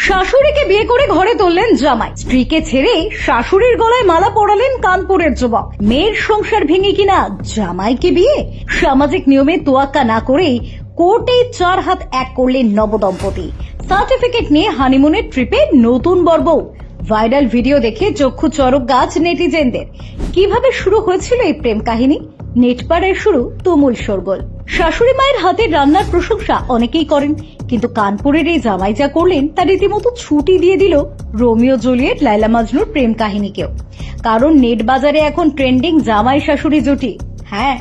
শাশুড়িকে বিয়ে করে ঘরে তুললেন জামাই, স্ত্রীকে ছেড়ে শাশুড়ির গলায় মালা পরালেন কানপুরের যুবক। মেয়ের সংসার ভেঙে কিনা জামাইকে বিয়ে, সামাজিক নিয়মে তোয়াক্কা না করেই কোর্টে 4 হাত 1 করলেন নবদম্পতি। সার্টিফিকেট নিয়ে হানিমুনের ট্রিপে নতুন বর বউ। ভাইরাল ভিডিও দেখে চক্ষু চড়ক গাছ নেটিজেনদের। কিভাবে শুরু হয়েছিল এই প্রেম কাহিনী? নেটপাড়ের শুরু তুমুল শোরগোল। শাশুড়ি মায়ের হাতের রান্নার প্রশংসা অনেকেই করেন, কিন্তু কানপুরের এই জামাই যা করলেন তা রীতিমতো ছুটি দিয়ে দিল রোমিও জুলিয়েট লায়লা মাজনুর প্রেম কাহিনীকেও। কারণ নেট বাজারে এখন ট্রেন্ডিং জামাই শাশুড়ি জুটি। হ্যাঁ,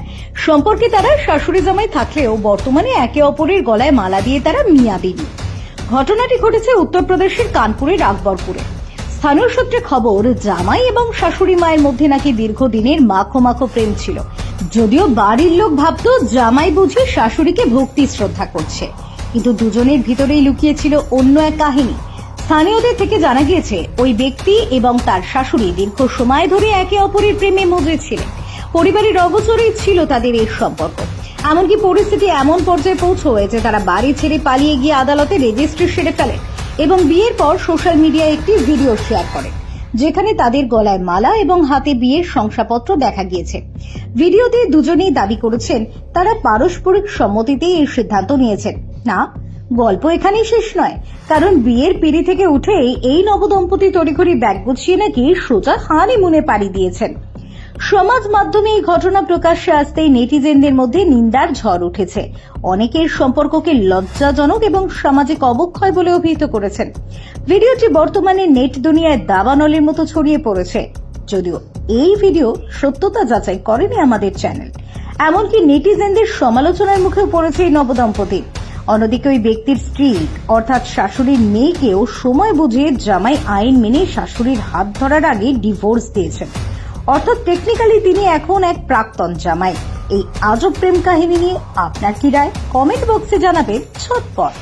সম্পর্কে তারা শাশুড়ি জামাই থাকলেও বর্তমানে একে অপরের গলায় মালা দিয়ে তারা মিয়া বিবি। ঘটনাটি ঘটেছে উত্তরপ্রদেশের কানপুরের আকবরপুরে। স্থানীয় সূত্রে খবর, জামাই এবং শাশুড়ি মায়ের মধ্যে নাকি দীর্ঘদিনের মাখো মাখো প্রেম ছিল। যদিও বাড়ির লোক ভাবতো জামাই বুঝি শাশুড়িকে ভক্তি শ্রদ্ধা করছে, কিন্তু দুজনের ভিতরেই লুকিয়েছিল অন্য এক কাহিনী। স্থানীয়দের থেকে জানা গিয়েছে ওই ব্যক্তি এবং তার শাশুড়ি দীর্ঘ সময় ধরে একে অপরের প্রেমে মজেছিলেন। পরিবারের অগোচরেই ছিল তাদের এই সম্পর্ক। এমনকি পরিস্থিতি এমন পর্যায়ে পৌঁছয় যে তারা বাড়ি ছেড়ে পালিয়ে গিয়ে আদালতে রেজিস্ট্রি সেরে ফেলেন এবং বিয়ের পর সোশ্যাল মিডিয়ায় একটি ভিডিও শেয়ার করেন, যেখানে তাদের গলায় মালা এবং হাতে বিয়ের শংসাপত্র দেখা গিয়েছে। ভিডিওতে দুজনেই দাবি করেছেন তারা পারস্পরিক সম্মতিতেই এই সিদ্ধান্ত নিয়েছেন। না, গল্প এখানেই শেষ নয়, কারণ বিয়ের পিঁড়ি থেকে উঠেই এই নবদম্পতি তড়িঘড়ি ব্যাগ গুছিয়ে নাকি সোজা হানিমুনে পাড়ি দিয়েছেন। সমাজ মাধ্যমে এই ঘটনা প্রকাশ্যে আসতেই নেটিজেনদের মধ্যে নিন্দার ঝড় উঠেছে। অনেকের সম্পর্ককে লজ্জাজনক এবং সামাজিক অবক্ষয় বলে অভিহিত করেছেন। ভিডিওটি বর্তমানে নেট দুনিয়ায় দাবানলের মতো ছড়িয়ে পড়েছে, যদিও এই ভিডিও সত্যতা যাচাই করেনি আমাদের চ্যানেল। এমনকি নেটিজেনদের সমালোচনার মুখেও পড়েছে এই নবদম্পতি। অন্যদিকে ওই ব্যক্তির স্ত্রী অর্থাৎ শাশুড়ির মেয়েকেও সময় বুঝিয়ে জামাই আইন মেনে শাশুড়ির হাত ধরার আগে ডিভোর্স দিয়েছেন। অর্থাৎ টেকনিক্যালি তিনি এখন এক প্রাক্তন জামাই। এই আজব প্রেম কাহিনী নিয়ে আপনার কি রায়? কমেন্ট বক্সে জানাবেন ঝটপট।